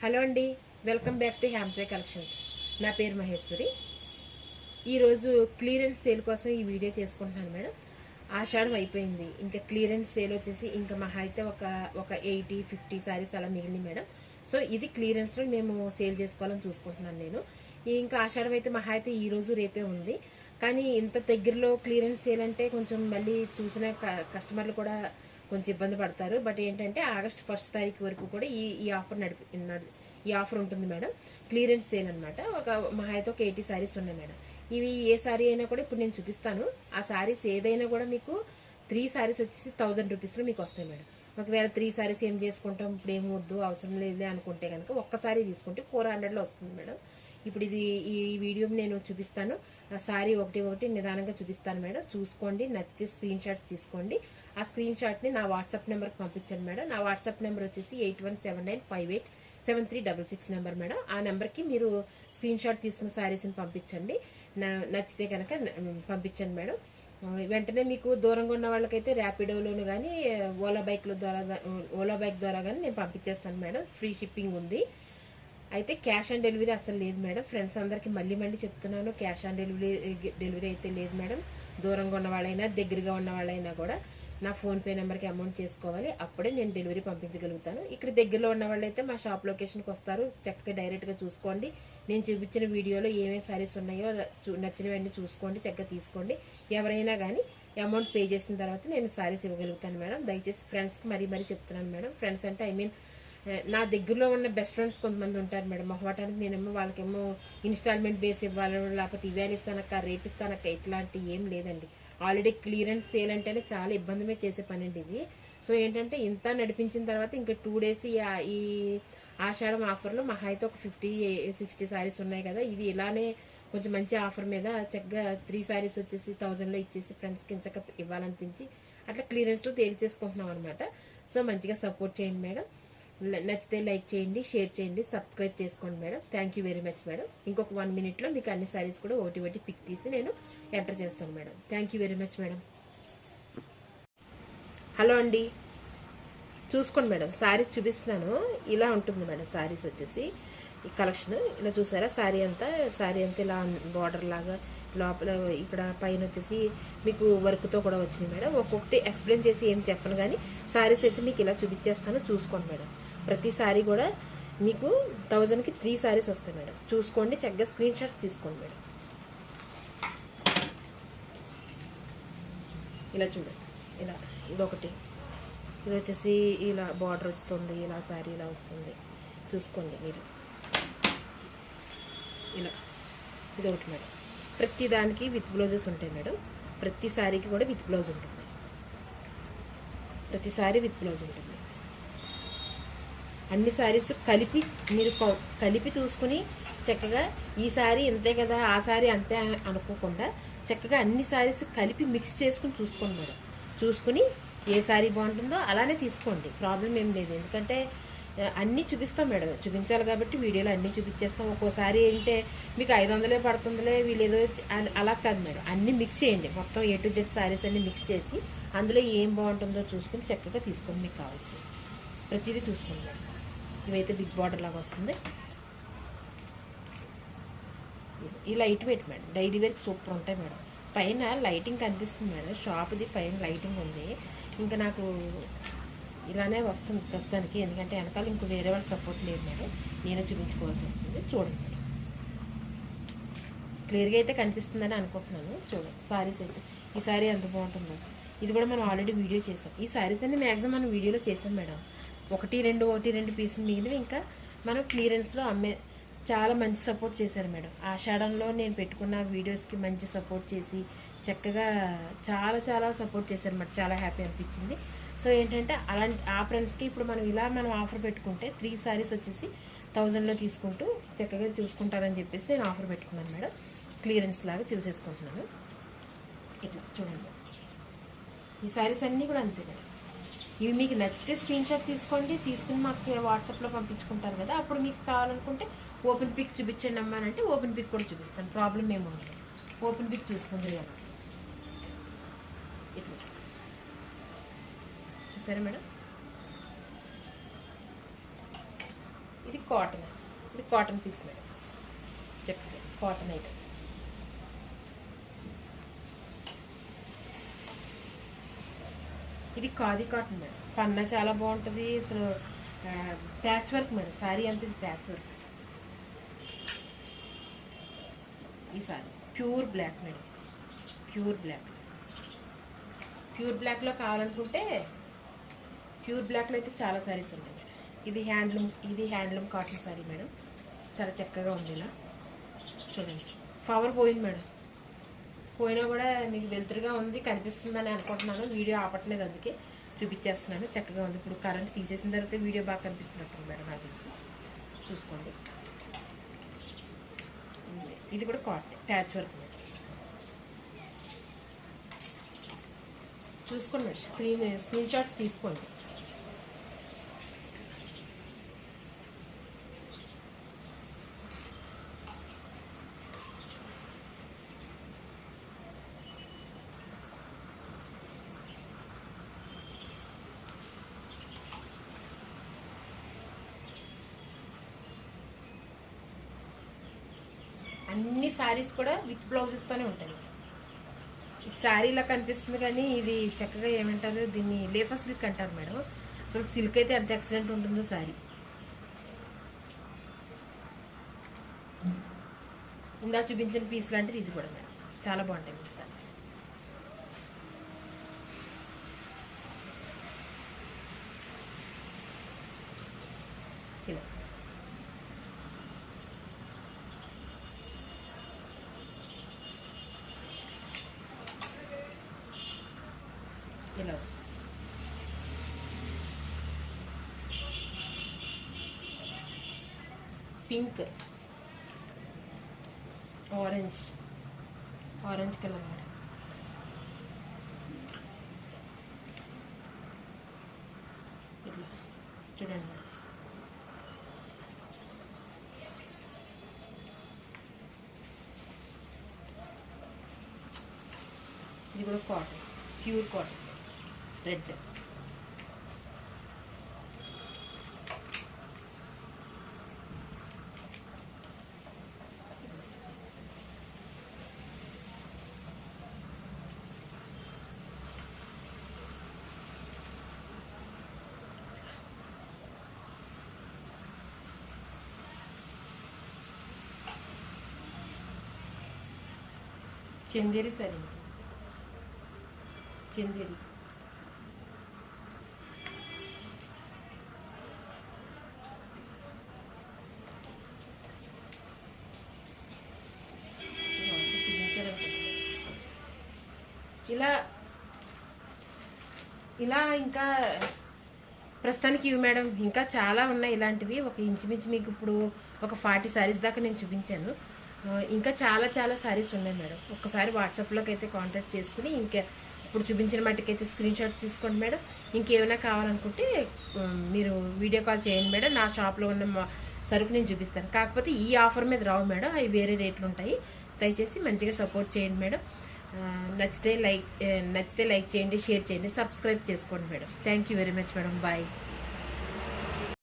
Hello అండి, welcome back to హ్యామ్సే collections. నా పేరు మహేశ్వరి. ఈరోజు క్లియరెన్స్ సేల్ కోసం ఈ వీడియో చేసుకుంటున్నాను మేడం. ఆషాఢం అయిపోయింది, ఇంకా క్లియరెన్స్ సేల్ వచ్చేసి ఇంకా మహా అయితే ఒక 80-50 సారీస్ అలా మిగిలింది మేడం. సో ఇది క్లియరెన్స్లో మేము సేల్ చేసుకోవాలని చూసుకుంటున్నాను నేను. ఇంకా ఆషాఢం అయితే మహా అయితే ఈ రోజు రేపే ఉంది. కానీ ఇంత దగ్గరలో క్లియరెన్స్ సేల్ అంటే కొంచెం మళ్ళీ చూసిన కస్టమర్లు కూడా కొంచెం ఇబ్బంది పడతారు. బట్ ఏంటంటే ఆగస్ట్ 1 తారీఖు వరకు కూడా ఈ ఆఫర్ ఈ ఆఫర్ ఉంటుంది మేడం. క్లియరెన్స్ సేల్ అనమాట. మహా అయితే ఒక 80 సారీస్ ఉన్నాయి మేడం. ఇవి ఏ సారీ అయినా కూడా ఇప్పుడు నేను చూపిస్తాను. ఆ సారీస్ ఏదైనా కూడా మీకు 3 సారీస్ వచ్చేసి 1000 రూపీస్లో మీకు వస్తాయి మేడం. ఒకవేళ 3 సారీస్ ఏం చేసుకుంటాం, ఇప్పుడు ఏం వద్దు అవసరం లేదులే అనుకుంటే కనుక ఒక్కసారి తీసుకుంటే 400లో వస్తుంది మేడం. ఇప్పుడు ఈ వీడియో నేను చూపిస్తాను. ఆ సారీ ఒకటి నిదానంగా చూపిస్తాను మేడం. చూసుకోండి, నచ్చితే స్క్రీన్ షాట్స్ తీసుకోండి. ఆ స్క్రీన్ షాట్ని నా వాట్సాప్ నెంబర్కి పంపించండి మేడం. నా వాట్సాప్ నెంబర్ వచ్చేసి 8179587366 నెంబర్ మేడం. ఆ నెంబర్కి మీరు స్క్రీన్ షాట్ తీసుకున్న సారీస్ని పంపించండి. నచ్చితే కనుక పంపించండి మేడం. వెంటనే మీకు దూరంగా ఉన్న వాళ్ళకైతే ర్యాపిడోలోను కానీ ఓలా బైక్ ద్వారా కానీ నేను పంపించేస్తాను మేడం. ఫ్రీ షిప్పింగ్ ఉంది. అయితే క్యాష్ ఆన్ డెలివరీ అసలు లేదు మేడం. ఫ్రెండ్స్ అందరికి మళ్ళీ చెప్తున్నాను, క్యాష్ ఆన్ డెలివరీ అయితే లేదు మేడం. దూరంగా ఉన్న వాళ్ళైనా దగ్గరగా ఉన్న వాళ్ళైనా కూడా నా ఫోన్పే నెంబర్కి అమౌంట్ చేసుకోవాలి. అప్పుడే నేను డెలివరీ పంపించగలుగుతాను. ఇక్కడ దగ్గరలో ఉన్న వాళ్ళైతే మా షాప్ లొకేషన్కి వస్తారు. చక్కగా డైరెక్ట్గా చూసుకోండి. నేను చూపించిన వీడియోలో ఏమేమి సారీస్ ఉన్నాయో నచ్చినవన్నీ చూసుకోండి, చక్కగా తీసుకోండి. ఎవరైనా కానీ అమౌంట్ పే చేసిన తర్వాత నేను సారీస్ ఇవ్వగలుగుతాను మేడం. దయచేసి ఫ్రెండ్స్కి మరీ చెప్తున్నాను మేడం. ఫ్రెండ్స్ అంటే నా దగ్గరలో ఉన్న బెస్ట్ ఫ్రెండ్స్ కొంతమంది ఉంటారు మేడం. మొహమాటానికి నేనేమో వాళ్ళకేమో ఇన్స్టాల్మెంట్ బేస్ ఇవ్వాలి, లేకపోతే ఇవాళ ఇస్తానక్క రేపిస్తానక్క ఇట్లాంటి ఏం లేదండి. ఆల్రెడీ క్లియరెన్స్ సేల్ అంటేనే చాలా ఇబ్బందిమే చేసే పని అండి ఇది. సో ఏంటంటే ఇంత నడిపించిన తర్వాత ఇంకా 2 డేస్ ఈ ఆషాఢం ఆఫర్లో మహా అయితే ఒక 50-60 సారీస్ ఉన్నాయి కదా. ఇది ఇలానే కొంచెం మంచి ఆఫర్ మీద చక్కగా 3 సారీస్ వచ్చేసి 1000లో ఇచ్చేసి ఫ్రెండ్స్కి ఇంచక ఇవ్వాలనిపించి అట్లా క్లియరెన్స్లో తేల్చేసుకుంటున్నాం అనమాట. సో మంచిగా సపోర్ట్ చేయండి మేడం. నచ్చితే లైక్ చేయండి, షేర్ చేయండి, సబ్స్క్రైబ్ చేసుకోండి madam. Thank you very much madam. ఇంకొక 1 మినిట్లో మీకు అన్ని సారీస్ కూడా ఒకటి పిక్ తీసి నేను ఎంటర్ చేస్తాను madam. Thank you very much madam. Hello అండి, చూసుకోండి మేడం. సారీస్ చూపిస్తున్నాను. ఇలా ఉంటుంది మేడం. సారీస్ వచ్చేసి ఈ కలెక్షన్ ఇలా చూసారా. సారీ అంతా ఇలా బార్డర్ లాగా లోపల ఇక్కడ పైన వచ్చేసి మీకు వర్క్తో కూడా వచ్చినాయి మేడం. ఒక్కొక్కటి ఎక్స్ప్లెయిన్ చేసి ఏం చెప్పను కానీ సారీస్ అయితే మీకు ఇలా చూపించేస్తాను. చూసుకోండి మేడం. ప్రతి సారీ కూడా మీకు 1000కి 3 సారీస్ వస్తాయి మేడం. చూసుకోండి, చక్కగా స్క్రీన్ షాట్స్ తీసుకోండి మేడం. ఇలా చూడండి. ఇలా ఇదొకటి, ఇది వచ్చేసి ఇలా బార్డర్ వస్తుంది, ఇలా సారీ ఇలా వస్తుంది. చూసుకోండి మీరు. ఇలా ఇదొకటి మేడం. ప్రతి దానికి విత్ బ్లౌజెస్ ఉంటాయి మేడం. ప్రతి సారీకి కూడా విత్ బ్లౌజ్ ఉంటుంది. ప్రతి సారీ విత్ బ్లౌజ్ ఉంటుంది. అన్ని సారీస్ కలిపి మీరు కలిపి చూసుకుని చక్కగా ఈ సారీ ఇంతే కదా ఆ సారీ అంతే అనుకోకుండా చక్కగా అన్ని సారీస్ కలిపి మిక్స్ చేసుకుని చూసుకోండి మేడం. చూసుకుని ఏ సారీ బాగుంటుందో అలానే తీసుకోండి, ప్రాబ్లం ఏం లేదు. ఎందుకంటే అన్నీ చూపిస్తాం మేడం. చూపించాలి కాబట్టి వీడియోలో అన్నీ చూపించేస్తాం. ఒక్కోసారి ఏంటంటే మీకు 500 పడుతుందిలే వీళ్ళేదో అలా కాదు మేడం. అన్నీ మిక్స్ చేయండి. మొత్తం A to Z సారీస్ అన్నీ మిక్స్ చేసి అందులో ఏం బాగుంటుందో చూసుకుని చక్కగా తీసుకోండి. మీకు కావాల్సి ప్రతిదీ చూసుకోండి మేడం. ఇవైతే బిగ్ బార్డర్ లాగా వస్తుంది. ఈ లైట్ వెయిట్ మేడం. డైలీ వేర్కి సూపర్ ఉంటాయి మేడం. పైన లైటింగ్ కనిపిస్తుంది మేడం. షాప్ది పైన లైటింగ్ ఉంది. ఇంకా నాకు ఇలానే వస్తుంది ప్రస్తుతానికి. ఎందుకంటే వెనకాల ఇంకో వేరే వాళ్ళ సపోర్ట్ లేదు మేడం. నేనే చూపించుకోవాల్సి వస్తుంది. చూడండి మేడం. క్లియర్గా అయితే కనిపిస్తుందని అనుకుంటున్నాను. చూడండి సారీస్ అయితే. ఈ సారీ ఎంత బాగుంటుందో. ఇది కూడా మనం ఆల్రెడీ వీడియో చేసాం. ఈ సారీస్ అన్ని మ్యాక్సిమం మనం వీడియోలో చేసాం మేడం. ఒకటి రెండు పీసులు మిగిలినవి ఇంకా మనం క్లియరెన్స్లో చాలా మంచి సపోర్ట్ చేశారు మేడం. ఆషాఢంలో నేను పెట్టుకున్న వీడియోస్కి మంచి సపోర్ట్ చేసి చక్కగా చాలా సపోర్ట్ చేశారు మరి. చాలా హ్యాపీ అనిపించింది. సో ఏంటంటే అలాంటి ఆ ఫ్రెండ్స్కి ఇప్పుడు మనం ఆఫర్ పెట్టుకుంటే 3 సారీస్ వచ్చేసి 1000లో తీసుకుంటూ చక్కగా చూసుకుంటారని చెప్పేసి నేను ఆఫర్ పెట్టుకున్నాను మేడం. క్లియరెన్స్ లాగా చూసేసుకుంటున్నాను. ఇట్లా చూడండి. ఈ సారీస్ అన్నీ కూడా అంతే మేడం. ఇవి మీకు నచ్చితే స్క్రీన్ షాట్ తీసుకోండి. తీసుకుని మాకు వాట్సాప్లో పంపించుకుంటారు కదా. అప్పుడు మీకు కావాలనుకుంటే ఓపెన్ పిక్ చూపించండి అమ్మా అంటే ఓపెన్ పిక్ కూడా చూపిస్తాను. ప్రాబ్లం ఏముండదు. ఓపెన్ పిక్ చూసుకుంది కదా. ఇట్లా చూసారా మేడం. ఇది కాటన్, ఇది కాటన్ పీస్ మేడం, చక్కగా కాటన్ ఐటమ్. ఇది ఖాదీ కాటన్ మేడం, పన్నా చాలా బాగుంటుంది అసలు. ప్యాచ్ వర్క్ మేడం, శారీ అంతా ఇది ప్యాచ్ వర్క్. ఈ sari pure black madam, pure black. Pure బ్లాక్లో కావాలనుకుంటే ప్యూర్ బ్లాక్లో అయితే చాలా శారీస్ ఉన్నాయి మేడం. ఇది హ్యాండ్లూమ్ కాటన్ శారీ మేడం, చాలా చక్కగా ఉంది. ఇలా చూడండి, పవర్ పోయింది మేడం, పోయినా కూడా మీకు వెలుతురుగా ఉంది కనిపిస్తుందని అనుకుంటున్నాను. వీడియో ఆపట్లేదు, అందుకే చూపించేస్తున్నాను. చక్కగా ఉంది. ఇప్పుడు కరెంట్ తీసేసిన తర్వాత వీడియో బాగా కనిపిస్తున్నట్టు మేడం నాకు తెలిసి. చూసుకోండి, ఇది కూడా కాటన్ ప్యాచ్ వర్క్ మేడం. చూసుకోండి మేడం, స్క్రీన్ షాట్స్ తీసుకోండి. అన్ని శారీస్ కూడా విత్ బ్లౌజెస్తోనే ఉంటాయి. ఈ శారీలా కనిపిస్తుంది కానీ ఇది చక్కగా ఏమంటారు, దీన్ని లేసా సిల్క్ అంటారు మేడం. అసలు సిల్క్ అయితే ఎంత ఎక్సలెంట్ ఉంటుందో శారీ. ఇందా చూపించిన పీస్ లాంటిది ఇది కూడా మేడం, చాలా బాగుంటాయి మేడం శారీస్. ఇలా ఇలా వస్తుంది. Pink, orange colour madam. ఇట్లా చూడండి మేడం, ఇది కూడా cotton, pure cotton, red. Chanderi sorry, Chanderi. ఇలా ఇంకా ప్రస్తుతానికి ఇవి మేడం, ఇంకా చాలా ఉన్నాయి ఇలాంటివి. ఒక ఇంచుమించు మీకు ఇప్పుడు ఒక 40 శారీస్ దాకా నేను చూపించాను. ఇంకా చాలా చాలా శారీస్ ఉన్నాయి మేడం. ఒక్కసారి వాట్సాప్లోకి అయితే కాంటాక్ట్ చేసుకుని ఇంకా ఇప్పుడు చూపించిన మట్టుకైతే స్క్రీన్ షాట్స్ తీసుకోండి మేడం. ఇంకేమైనా కావాలనుకుంటే మీరు వీడియో కాల్ చేయండి మేడం. నా షాప్లో ఉన్న సరుకు నేను చూపిస్తాను. కాకపోతే ఈ ఆఫర్ మీద రావు మేడం, అవి వేరే రేట్లు ఉంటాయి. దయచేసి మంచిగా సపోర్ట్ చేయండి మేడం. నచ్చితే లైక్ చేయండి, షేర్ చేయండి, సబ్స్క్రైబ్ చేసుకోండి madam. Thank you very much madam. Bye.